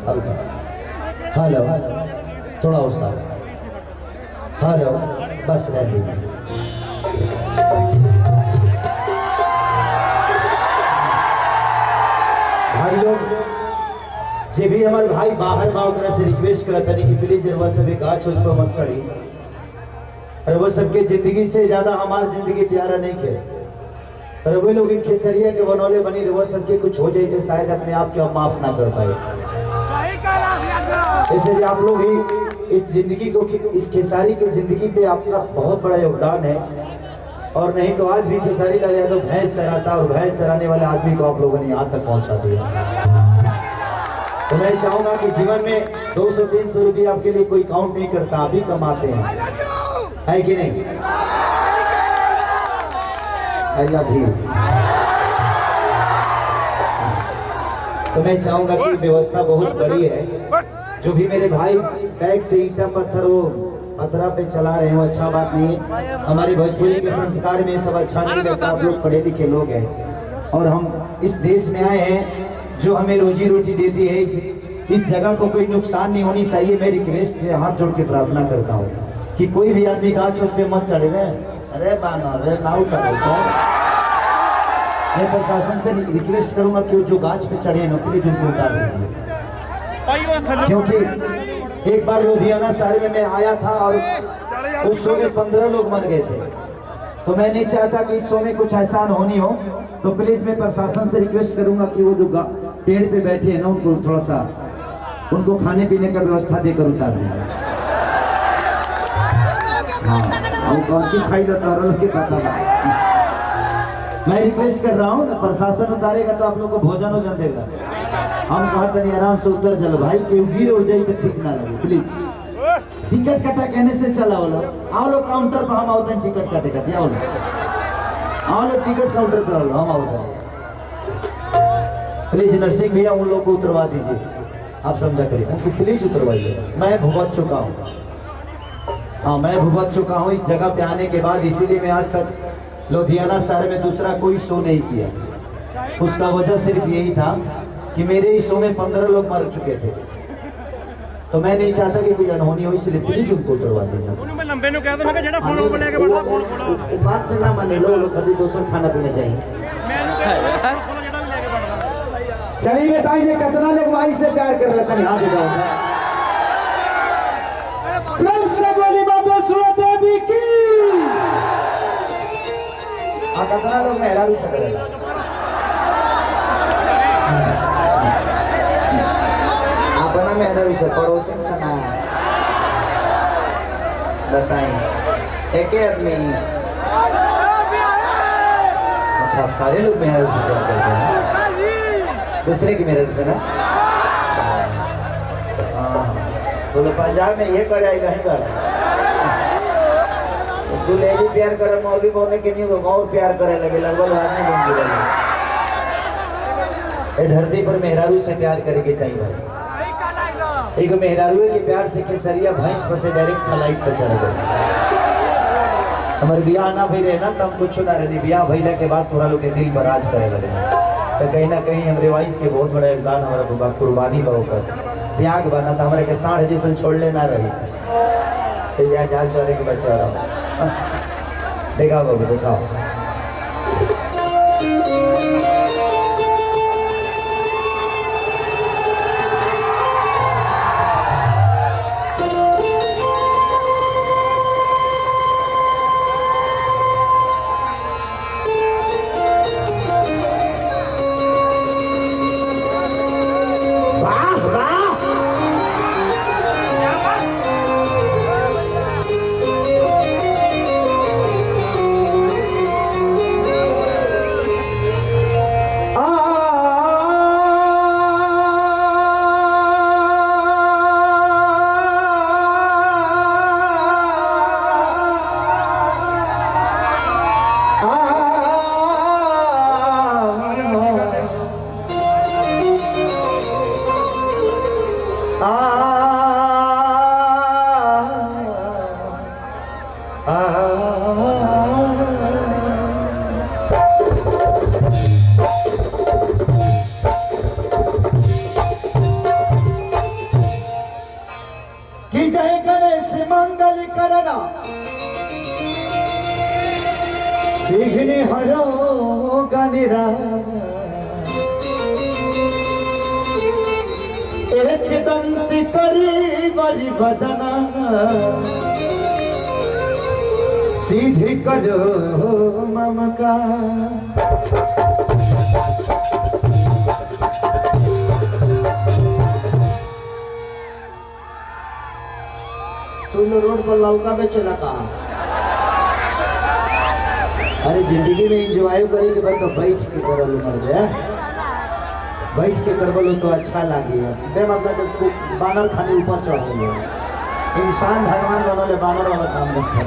Hello थोड़ा और साफ, हेलो बस रह भाई लोग जे भी हमारे भाई बाहर बाहर से रिक्वेस्ट करा था कि प्लीज वह सभी गाछ उस पर मत चढ़ी। और वो सबके जिंदगी से ज्यादा हमारी जिंदगी प्यारा नहीं के। और वे लोग इन खेसरिया के बनौले बनी वो सबके कुछ हो जाए तो शायद अपने आप के हम माफ ना कर पाए। इसलिए आप लोग ही इस जिंदगी को, इस खेसारी की जिंदगी पे आपका बहुत बड़ा योगदान है। और नहीं तो आज भी खेसारी लाल यादव भैंस चराता और भैंस चराने वाले आदमी को आप लोगों ने यहाँ तक पहुँचा दिया। तो मैं चाहूंगा कि जीवन में 200-300 रुपये आपके लिए कोई काउंट नहीं करता, आप ही कमाते हैं, है कि नहीं? आई लव यू। तो मैं चाहूंगा कि व्यवस्था बहुत बड़ी है। जो भी मेरे भाई बैग से ईटा पत्थर वो पथरा पे चला रहे हो, अच्छा बात नहीं। हमारी भोजपुरी के संस्कार में सब अच्छा नहीं लगता। आप लोग पढ़े लिखे लोग हैं और हम इस देश में आए हैं जो हमें रोजी रोटी देती है। इस जगह को कोई नुकसान नहीं होनी चाहिए। मैं रिक्वेस्ट से हाथ जोड़ के प्रार्थना करता हूँ कि कोई भी आदमी गाछ पे मत चढ़े रहे। अरे बाना अरे नाउ कर मैं प्रशासन से रिक्वेस्ट करूंगा कि जो गाछ पे चढ़े ना प्लीज उनको उतार दीजिए। क्योंकि एक बार लुधियाना शहर में मैं आया था और उस शो में 15 लोग मर गए थे। तो मैं नहीं चाहता कि इस शो में कुछ ऐसा होनी हो। तो प्लीज मैं प्रशासन से रिक्वेस्ट करूंगा कि वो जो पेड़ पे बैठे हैं ना उनको थोड़ा सा उनको खाने पीने का व्यवस्था देकर उतार दीजिए। हाँ कौन सी खाई जाता के पता। मैं रिक्वेस्ट कर रहा हूँ ना, प्रशासन उतारेगा तो आप लोग को भोजन वोजन देगा। हम कहते नहीं आराम से उतर चलो भाई, क्यों गिर हो जाए तो ठीक ना लगे। प्लीज टिकट कटा कहने से चला वो लोग आओ लोग काउंटर पर, हम आओ टिकट काटे का आओ लोग टिकट काउंटर पर आओ हम आओ। प्लीज नरसिंह भैया उन लोग को उतरवा दीजिए, आप समझा करिए उनको प्लीज उतरवाइए। मैं भुगत चुका हूँ, हाँ मैं भुगत चुका हूँ इस जगह पे आने के बाद। इसीलिए मैं आज तक लुधियाना शहर में दूसरा कोई शो नहीं किया। उसका वजह सिर्फ यही था कि मेरे इस शो में 15 लोग मर चुके थे। तो मैं नहीं चाहता कि कोई अनहोनी हो, इसलिए प्लीज उनको उतरवा देना। बात से ना माने लोग कभी दोस्तों खाना पीना चाहिए। चलिए बताइए कितना लोग भाई से प्यार कर रहे थे। हाँ देवी की कितना लोग मेहरा भी सकते हैं। अपना मेहरा भी सब पड़ोसी सुना बताएं एक आदमी। अच्छा आप सारे लोग मेहरा से प्यार करते हैं, दूसरे की मेहरा से ना। बोलो पंजाब में ये कर जाएगा ही कर तू ले भी प्यार करे मौली बोलने के नहीं और प्यार करे लगे लगभग नहीं बन लगे। धरती पर मेहरारू से प्यार करेंगे चाहिए भाई। एक मेहरारू के प्यार से केसरिया भैंस पर से डायरेक्ट फ्लाइट पर चढ़ गए। हमारे ब्याह ना भई रहे ना तब कुछ ना रहे। ब्याह भैला के बाद थोड़ा लोग के दिल पर राज करे लगे। तो कहीं ना कहीं हम रिवायत के बहुत बड़ा योगदान हमारा कुर्बानी होकर त्याग बना था। हमारे के साढ़ जैसे छोड़ने ना रही जाल चौरे के बच्चा रहा। दिखाओ बाबू दिखाओ। कि जय गणेश मंगल करना विघ्न हरो गणिरा एक दंती करी बलि बदना सीधी करो ममका तुम रोड पर लौका में चला कहा। अरे जिंदगी में एंजॉय करे के बाद तो बैठ के कर लो मर गया, बैठ के कर बोलो तो अच्छा लगे। बेमतलब बानर खाने ऊपर चढ़ गए, इंसान भगवान बनोले बानर वाला काम नहीं है।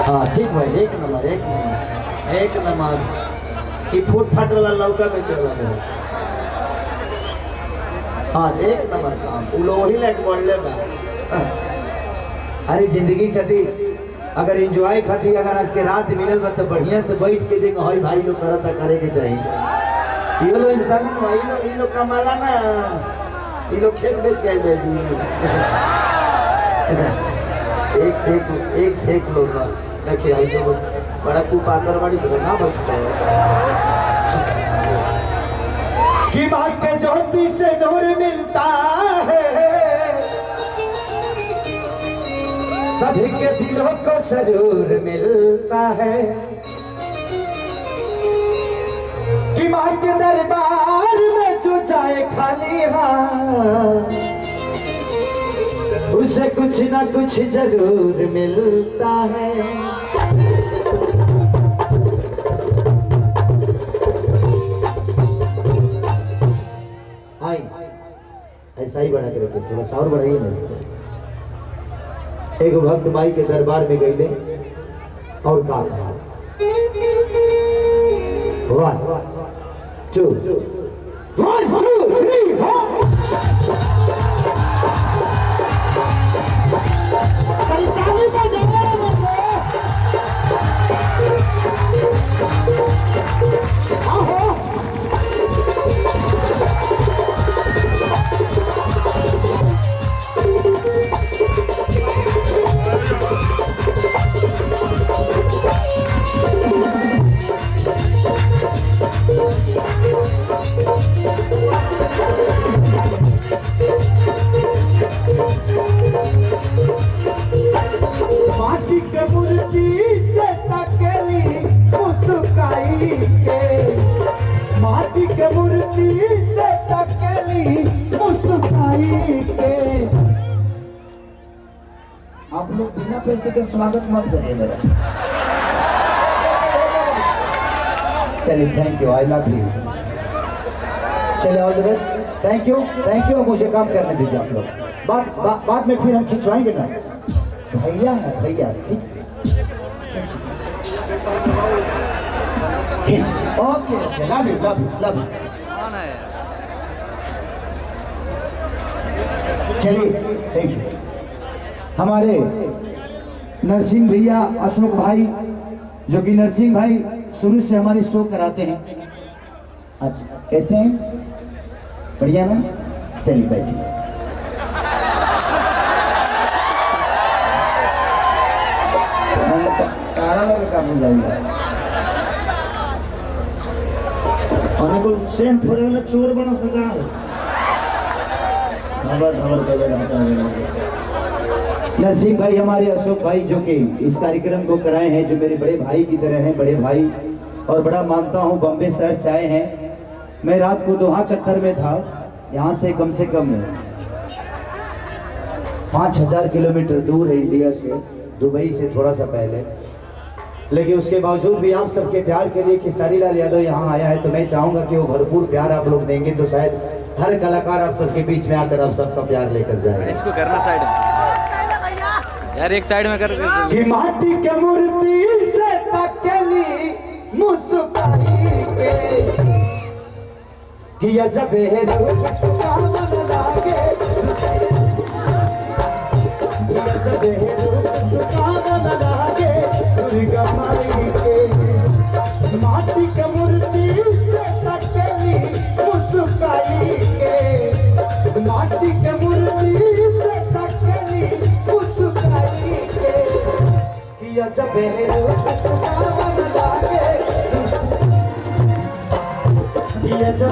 हाँ ठीक भाई, एक नंबर एक नंबर एक नंबर कि फूट फाट वाला लौका में चला गया। हाँ एक नंबर काम लोही लाइक बोलले बा। अरे जिंदगी खाती अगर एंजॉय खाती अगर आज के रात मिलल बा तो बढ़िया से बैठ के देख हई भाई लोग करता करे के चाहिए। ये लोग इंसान ये लोग कमाला ना, ये लोग खेत बेच गए बेजी। एक से एक लोग देखिए आई तो बड़ा कुपातर बड़ी से ना बैठता है कि बात के ज्योति से नूर मिलता है, सभी के दिलों को जरूर मिलता है कि मां के दरबार में जो जाए खाली हाथ उसे कुछ ना कुछ जरूर मिलता है। आई ऐसा ही बड़ा करके थोड़ा सा और बढ़ाइए ना इसको। एक भक्त माई के दरबार में गए और कहा 1 2 1 2 3 4 आप लोग बिना पैसे के स्वागत मत करिए मेरा। चलिए thank you, I love you. चलिए all the best, thank you. मुझे काम करने दीजिए आप लोग, बाद में फिर हम खिंचवाएंगे ना। भैया है भैया ओके लव यू। चलिए थैंक यू। हमारे नरसिंह भैया अशोक भाई जो कि नरसिंह भाई शुरू से हमारे शो कराते हैं। अच्छा कैसे हैं? बढ़िया ना? चलिए बैठिए। सेंट फोड़े चोर बना सका नरसिंह भाई हमारे अशोक भाई जो कि इस कार्यक्रम को कराए हैं, जो मेरे बड़े भाई की तरह हैं, बड़े भाई और बड़ा मानता हूं। बॉम्बे शहर से आए हैं। मैं रात को दोहा कतर में था, यहाँ से कम 5000 किलोमीटर दूर है इंडिया से, दुबई से थोड़ा सा पहले। लेकिन उसके बावजूद भी आप सबके प्यार के लिए खेसारी लाल यादव यहाँ आया है, तो मैं चाहूंगा कि वो भरपूर प्यार आप लोग देंगे तो शायद हर कलाकार आप सबके बीच में आकर आप सबका प्यार लेकर जाए। इसको करना साइड में यार, एक साइड में कर कि माटी के मूर्ति से तकली मुस्काई के कि अजब है रूप सुहावन लागे, अजब है रूप सुहावन लागे दुर्गा माई के। माटी के मूर्ति से तकली मुस्काई के, माटी के मूर्ति से बेरू ये जो